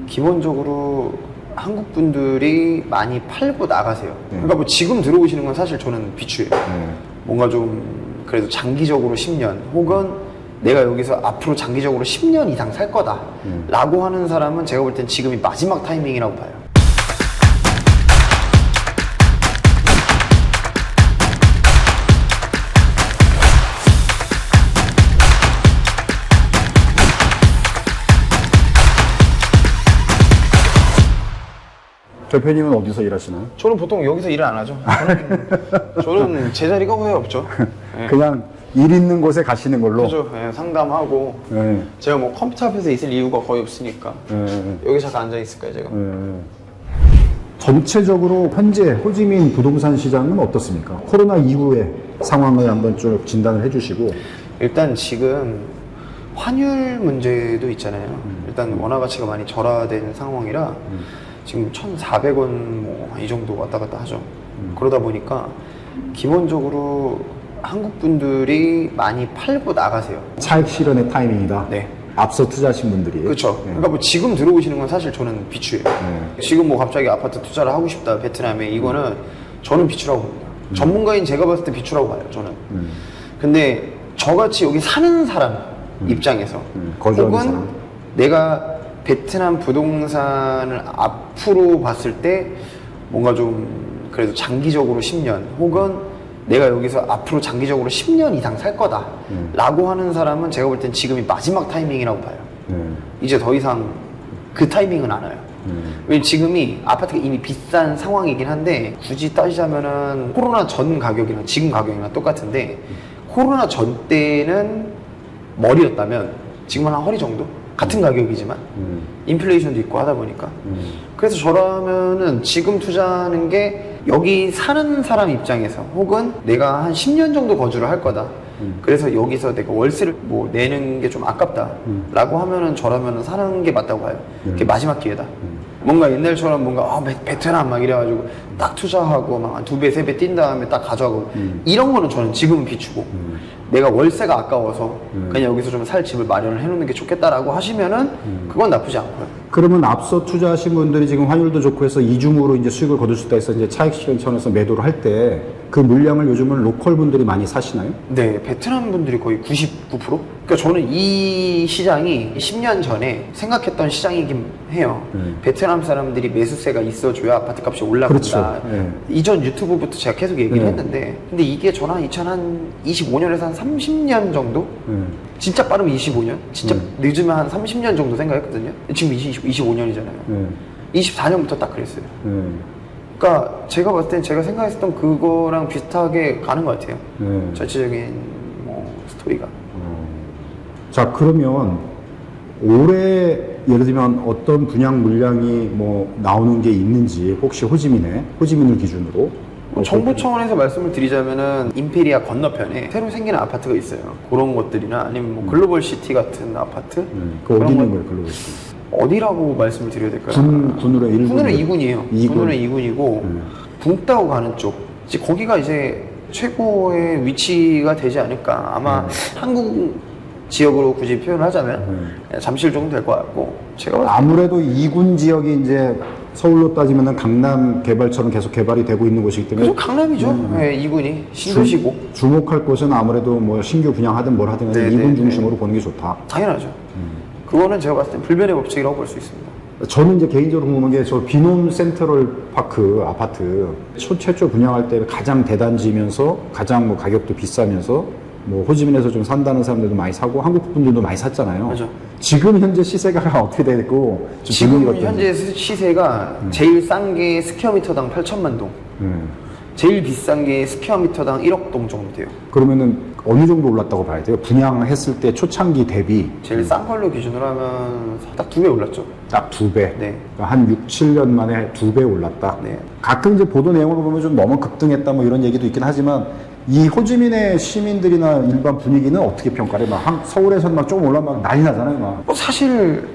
기본적으로 한국 분들이 많이 팔고 나가세요. 그러니까 뭐 지금 들어오시는 건 사실 저는 비추예요. 뭔가 좀 그래도 장기적으로 10년 혹은 내가 여기서 앞으로 장기적으로 10년 이상 살 거다 라고 하는 사람은 제가 볼 땐 지금이 마지막 타이밍이라고 봐요. 대표님은 어디서 일하시나요? 저는 보통 여기서 일을 안 하죠. 저는 제 자리가 왜 없죠. 네. 그냥 일 있는 곳에 가시는 걸로? 그죠. 네, 상담하고. 네. 제가 뭐 컴퓨터 앞에서 있을 이유가 거의 없으니까. 네. 여기 잠깐 앉아 있을까요, 제가? 네. 전체적으로 현재 호지민 부동산 시장은 어떻습니까? 코로나 이후의 상황을 한번 쭉 진단을 해주시고. 일단 지금 환율 문제도 있잖아요. 일단 원화 가치가 많이 절하된 상황이라 지금 1,400원 뭐 이 정도 왔다 갔다 하죠. 그러다 보니까 기본적으로 한국 분들이 많이 팔고 나가세요. 차익 실현의 타이밍이다. 네. 앞서 투자하신 분들이. 그렇죠. 네. 그러니까 뭐 지금 들어오시는 건 사실 저는 비추예요. 지금 뭐 갑자기 아파트 투자를 하고 싶다 베트남에 이거는 저는 비추라고 봅니다. 전문가인 제가 봤을 때 비추라고 봐요. 저는. 근데 저같이 여기 사는 사람 입장에서 거주하는 혹은 사람. 내가 베트남 부동산을 앞으로 봤을 때 뭔가 좀 그래도 장기적으로 10년 혹은 내가 여기서 앞으로 장기적으로 10년 이상 살 거다 라고 하는 사람은 제가 볼 땐 지금이 마지막 타이밍이라고 봐요. 이제 더 이상 그 타이밍은 안 와요. 왜냐면 지금이 아파트가 이미 비싼 상황이긴 한데 굳이 따지자면은 코로나 전 가격이랑 지금 가격이랑 똑같은데 코로나 전 때는 머리였다면 지금은 한 허리 정도? 같은 가격이지만 인플레이션도 있고 하다 보니까 그래서 저라면은 지금 투자하는 게 여기 사는 사람 입장에서 혹은 내가 한 10년 정도 거주를 할 거다 그래서 여기서 내가 월세를 뭐 내는 게 좀 아깝다 라고 하면은 저라면은 사는 게 맞다고 봐요. 그게 마지막 기회다. 뭔가 옛날처럼 뭔가 베트남 막 이래가지고 딱 투자하고 막 2배, 3배 뛴 다음에 딱 가져가고 이런 거는 저는 지금은 비추고 내가 월세가 아까워서 그냥 여기서 좀 살 집을 마련을 해놓는 게 좋겠다라고 하시면은 그건 나쁘지 않고요. 그러면 앞서 투자하신 분들이 지금 환율도 좋고 해서 이중으로 이제 수익을 거둘 수 있다 해서 이제 차익 실현선에서 매도를 할 때 그 물량을 요즘은 로컬 분들이 많이 사시나요? 네, 베트남 분들이 거의 99%? 그러니까 저는 이 시장이 10년 전에 생각했던 시장이긴 해요. 베트남 사람들이 매수세가 있어줘야 아파트 값이 올라간다. 그렇죠. 네. 이전 유튜브부터 제가 계속 얘기를 했는데 근데 이게 저는 한 2025년에서 한 30년 정도? 진짜 빠르면 25년? 진짜 늦으면 한 30년 정도 생각했거든요. 지금 25년이잖아요. 24년부터 딱 그랬어요. 그러니까 제가 봤을 땐 제가 생각했던 그거랑 비슷하게 가는 것 같아요. 전체적인 뭐 스토리가. 자, 그러면 올해 예를 들면 어떤 분양 물량이 뭐 나오는 게 있는지 혹시 호지민을 기준으로 정부 차원에서 말씀을 드리자면은 임페리아 건너편에 새로 생기는 아파트가 있어요. 그런 것들이나 아니면 뭐 글로벌 시티 같은 아파트. 그 어디 있는 거예요, 글로벌 시티? 어디라고 말씀을 드려야 될까요? 군으로 1군. 군으로 2군이에요. 군으로 2군이고 붕따오 가는 쪽. 이제 거기가 이제 최고의 위치가 되지 않을까. 아마 한국 지역으로 굳이 표현을 하자면 잠실 정도 될 것 같고. 제가 봤을 때 아무래도 2군 지역이 이제 서울로 따지면 강남 개발처럼 계속 개발이 되고 있는 곳이기 때문에 그죠? 강남이죠. 네, 2군이 신도시고. 주목할 곳은 아무래도 뭐 신규 분양하든 뭘 하든 네, 2군 네, 중심으로 보는 게 좋다. 당연하죠. 그거는 제가 봤을 때 불변의 법칙이라고 볼 수 있습니다. 저는 이제 개인적으로 궁금한 게 저 비놈 센트럴 파크 아파트 최초 분양할 때 가장 대단지면서 가장 뭐 가격도 비싸면서 뭐 호지민에서 좀 산다는 사람들도 많이 사고 한국 분들도 많이 샀잖아요. 맞아. 지금 현재 시세가 어떻게 되고 지금 현재 시세가 제일 싼 게 스퀘어미터당 8천만 동. 제일 비싼 게 스퀘어미터당 1억 동 정도 돼요. 그러면은 어느 정도 올랐다고 봐야 돼요? 분양했을 때 초창기 대비 제일 싼 걸로 기준으로 하면 딱 2배 올랐죠. 딱 2배. 네. 그러니까 한 6, 7년 만에 2배 올랐다. 네. 가끔 이제 보도 내용을 보면 좀 너무 급등했다 뭐 이런 얘기도 있긴 하지만 이 호지민의 시민들이나 일반 분위기는 어떻게 평가를 해? 막 서울에서는 막 조금 올라면 막 난리 나잖아요. 막. 사실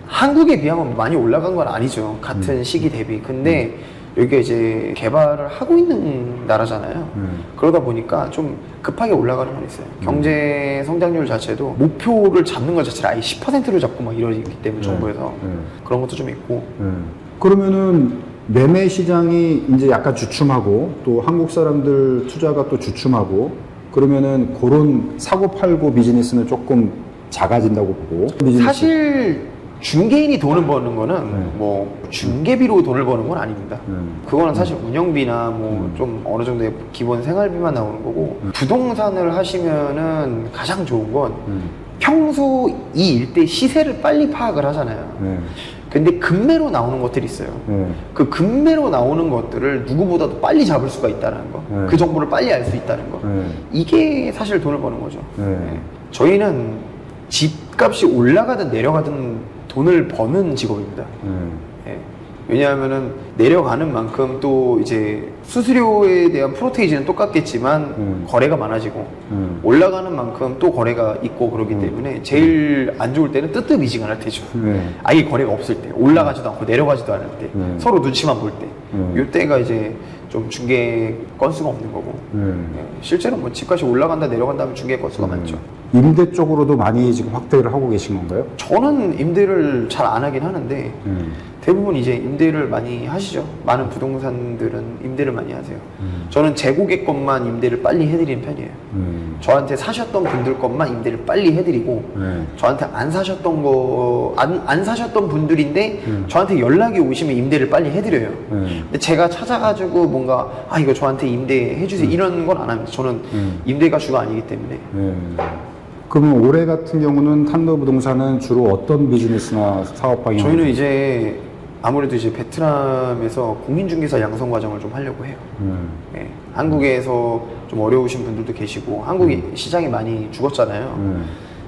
한국에 비하면 많이 올라간 건 아니죠. 같은 시기 대비. 근데 여기가 이제 개발을 하고 있는 나라잖아요. 그러다 보니까 좀 급하게 올라가는 건 있어요. 경제 성장률 자체도 목표를 잡는 것 자체를 아예 10%로 잡고 막 이러기 때문에 정부에서 그런 것도 좀 있고. 그러면은 매매 시장이 이제 약간 주춤하고 또 한국 사람들 투자가 또 주춤하고 그러면은 그런 사고 팔고 비즈니스는 조금 작아진다고 보고 사실 중개인이 돈을 버는 거는 뭐 중개비로 돈을 버는 건 아닙니다. 그거는 사실 운영비나 뭐 좀 어느 정도의 기본 생활비만 나오는 거고 부동산을 하시면은 가장 좋은 건 평소 이 일대 시세를 빨리 파악을 하잖아요. 근데 급매로 나오는 것들이 있어요. 그 급매로 나오는 것들을 누구보다도 빨리 잡을 수가 있다는 거. 그 정보를 빨리 알 수 있다는 거. 이게 사실 돈을 버는 거죠. 저희는 집값이 올라가든 내려가든 돈을 버는 직업입니다. 예. 왜냐하면은 내려가는 만큼 또 이제 수수료에 대한 프로테이지는 똑같겠지만 거래가 많아지고 올라가는 만큼 또 거래가 있고 그러기 때문에 제일 안 좋을 때는 뜨뜻미지근할 때죠. 아예 거래가 없을 때, 올라가지도 않고 내려가지도 않을 때, 서로 눈치만 볼 때, 이때가 이제 좀 중개 건수가 없는 거고. 예. 실제로 뭐 집값이 올라간다 내려간다 하면 중개 건수가 많죠. 임대 쪽으로도 많이 지금 확대를 하고 계신 건가요? 저는 임대를 잘 안 하긴 하는데 대부분 이제 임대를 많이 하시죠. 많은 부동산들은 임대를 많이 하세요. 저는 제 고객 것만 임대를 빨리 해드리는 편이에요. 저한테 사셨던 분들 것만 임대를 빨리 해드리고 저한테 안 사셨던 안 사셨던 분들인데 저한테 연락이 오시면 임대를 빨리 해드려요. 근데 제가 찾아가지고 뭔가 이거 저한테 임대해 주세요 이런 건 안 합니다. 저는 임대가 주가 아니기 때문에. 그러면 올해 같은 경우는 탄도 부동산은 주로 어떤 비즈니스나 사업 방향? 저희는 이제 아무래도 이제 베트남에서 공인중개사 양성 과정을 좀 하려고 해요. 예, 한국에서 좀 어려우신 분들도 계시고 한국이 시장이 많이 죽었잖아요.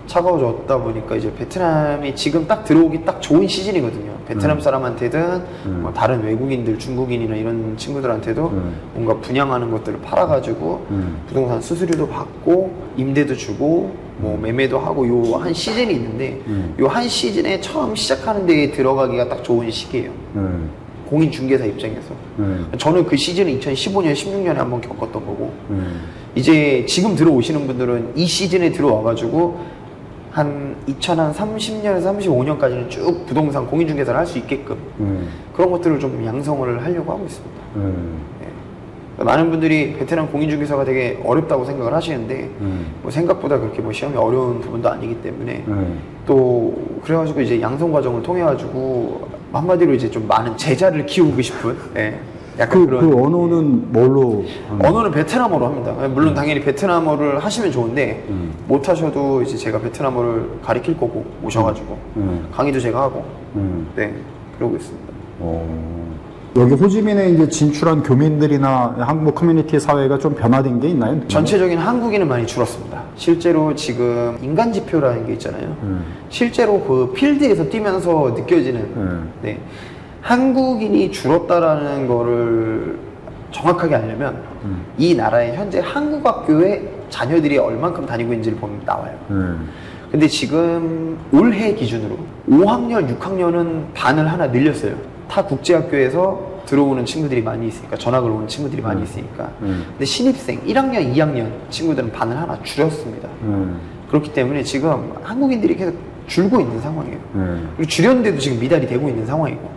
차가워졌다 보니까 이제 베트남이 지금 딱 들어오기 딱 좋은 시즌이거든요. 베트남 사람한테든 뭐 다른 외국인들, 중국인이나 이런 친구들한테도 뭔가 분양하는 것들을 팔아가지고 부동산 수수료도 받고 임대도 주고 뭐 매매도 하고 요 한 시즌이 있는데 요 한 시즌에 처음 시작하는 데에 들어가기가 딱 좋은 시기예요. 공인중개사 입장에서. 저는 그 시즌을 2015년, 16년에 한번 겪었던 거고 이제 지금 들어오시는 분들은 이 시즌에 들어와가지고 한 2030년에서 35년까지는 쭉 부동산 공인중개사를 할 수 있게끔 그런 것들을 좀 양성을 하려고 하고 있습니다. 예. 많은 분들이 베트남 공인중개사가 되게 어렵다고 생각을 하시는데 뭐 생각보다 그렇게 뭐 시험이 어려운 부분도 아니기 때문에 또 그래가지고 이제 양성 과정을 통해 가지고 한마디로 이제 좀 많은 제자를 키우고 싶은 예. 약간 그 언어는 뭘로? 언어는 베트남어로 합니다. 물론 당연히 베트남어를 하시면 좋은데 못 하셔도 이제 제가 베트남어를 가르칠 거고 오셔가지고 강의도 제가 하고 네 그러고 있습니다. 여기 호지민에 이제 진출한 교민들이나 한국 커뮤니티 사회가 좀 변화된 게 있나요? 전체적인 한국인은 많이 줄었습니다. 실제로 지금 인간 지표라는 게 있잖아요. 실제로 그 필드에서 뛰면서 느껴지는 네. 한국인이 줄었다라는 거를 정확하게 알려면 이 나라의 현재 한국 학교에 자녀들이 얼만큼 다니고 있는지를 보면 나와요. 근데 지금 올해 기준으로 5학년, 6학년은 반을 하나 늘렸어요. 타 국제학교에서 들어오는 친구들이 많이 있으니까, 전학을 오는 친구들이 많이 있으니까. 근데 신입생 1학년, 2학년 친구들은 반을 하나 줄였습니다. 그렇기 때문에 지금 한국인들이 계속 줄고 있는 상황이에요. 그리고 줄였는데도 지금 미달이 되고 있는 상황이고.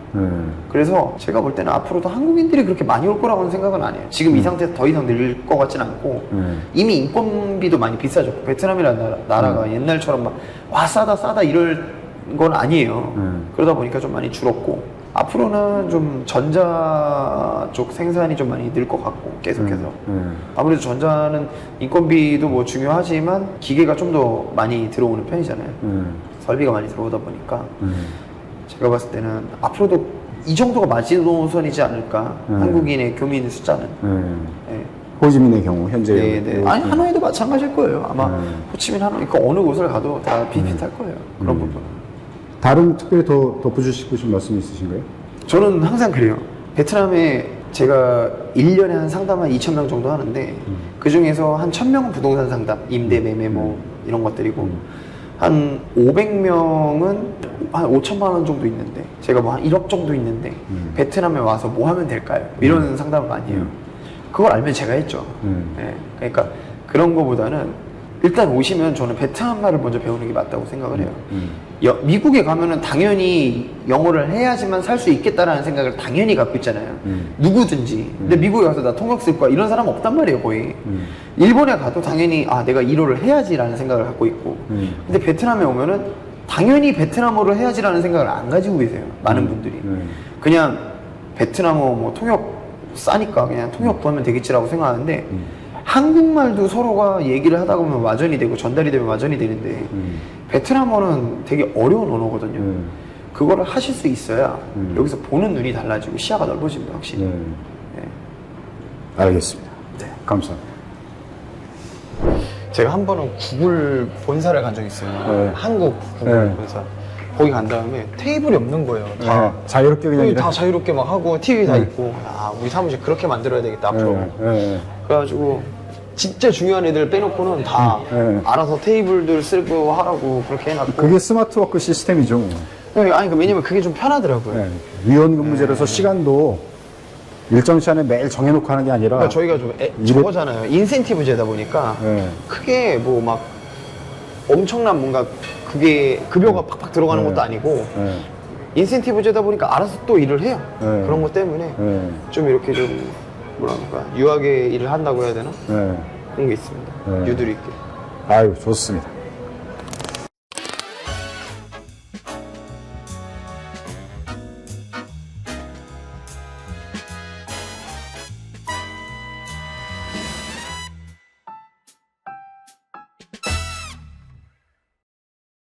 그래서 제가 볼 때는 앞으로도 한국인들이 그렇게 많이 올 거라고는 생각은 안 해요. 지금 이 상태에서 더 이상 늘 것 같진 않고 이미 인건비도 많이 비싸졌고 베트남이라는 나라가 옛날처럼 막 와 싸다 이럴 건 아니에요. 그러다 보니까 좀 많이 줄었고 앞으로는 좀 전자 쪽 생산이 좀 많이 늘 것 같고 계속해서 아무래도 전자는 인건비도 뭐 중요하지만 기계가 좀 더 많이 들어오는 편이잖아요. 설비가 많이 들어오다 보니까 제가 봤을 때는 앞으로도 이 정도가 마지노선이지 않을까. 한국인의 교민 숫자는. 네. 호지민의 경우 현재 네네. 아니 하노이도 마찬가지일 거예요. 아마 호치민 하노이 그 어느 곳을 가도 다 비슷할 거예요. 그런 부분은. 다른 특별히 더 덧붙이고 싶은 말씀 있으신가요? 저는 항상 그래요. 베트남에 제가 1년에 한 상담 한 2,000명 정도 하는데 그 중에서 한 1,000명은 부동산 상담, 임대, 매매 뭐 이런 것들이고 한 500명은 한 5천만 원 정도 있는데 제가 뭐 한 1억 정도 있는데 베트남에 와서 뭐 하면 될까요? 이런 상담을 많이 해요. 그걸 알면 제가 했죠. 네. 그러니까 그런 거보다는 일단 오시면 저는 베트남 말을 먼저 배우는 게 맞다고 생각을 해요. 미국에 가면은 당연히 영어를 해야지만 살 수 있겠다라는 생각을 당연히 갖고 있잖아요. 누구든지. 근데 미국에 가서 나 통역 쓸 거야 이런 사람 없단 말이에요 거의. 일본에 가도 당연히 아 내가 일어를 해야지라는 생각을 갖고 있고. 근데 베트남에 오면은 당연히 베트남어를 해야지라는 생각을 안 가지고 계세요. 많은 분들이. 그냥 베트남어 뭐 통역 싸니까 그냥 통역 구하면 되겠지라고 생각하는데 한국말도 서로가 얘기를 하다 보면 와전이 되고 전달이 되면 와전이 되는데 베트남어는 되게 어려운 언어거든요. 그거를 하실 수 있어야 여기서 보는 눈이 달라지고 시야가 넓어집니다, 확실히. 네. 알겠습니다. 네. 감사합니다. 제가 한 번은 구글 본사를 간 적이 있어요. 네. 한국 구글 네. 본사. 거기 간 다음에 테이블이 없는 거예요. 다. 자유롭게 그냥 다 자유롭게 막 하고 TV 다 있고 아 우리 사무실 그렇게 만들어야 되겠다 앞으로. 그래가지고 진짜 중요한 애들 빼놓고는 다 알아서 테이블들 쓰고 하라고 그렇게 해놨고. 그게 스마트워크 시스템이죠. 네, 아니 왜냐면 그게 좀 편하더라고요. 위원근무제라서 시간도 일정 시간에 매일 정해놓고 하는 게 아니라 그러니까 저희가 좀 저거잖아요. 인센티브제다 보니까 네. 크게 뭐 막 엄청난 뭔가 그게 급여가 팍팍 들어가는 것도 아니고 인센티브제다 보니까 알아서 또 일을 해요. 그런 것 때문에 좀 이렇게 좀 뭐랄까 유하게 일을 한다고 해야 되나? 그런 게 있습니다. 유도리 있게. 아유 좋습니다.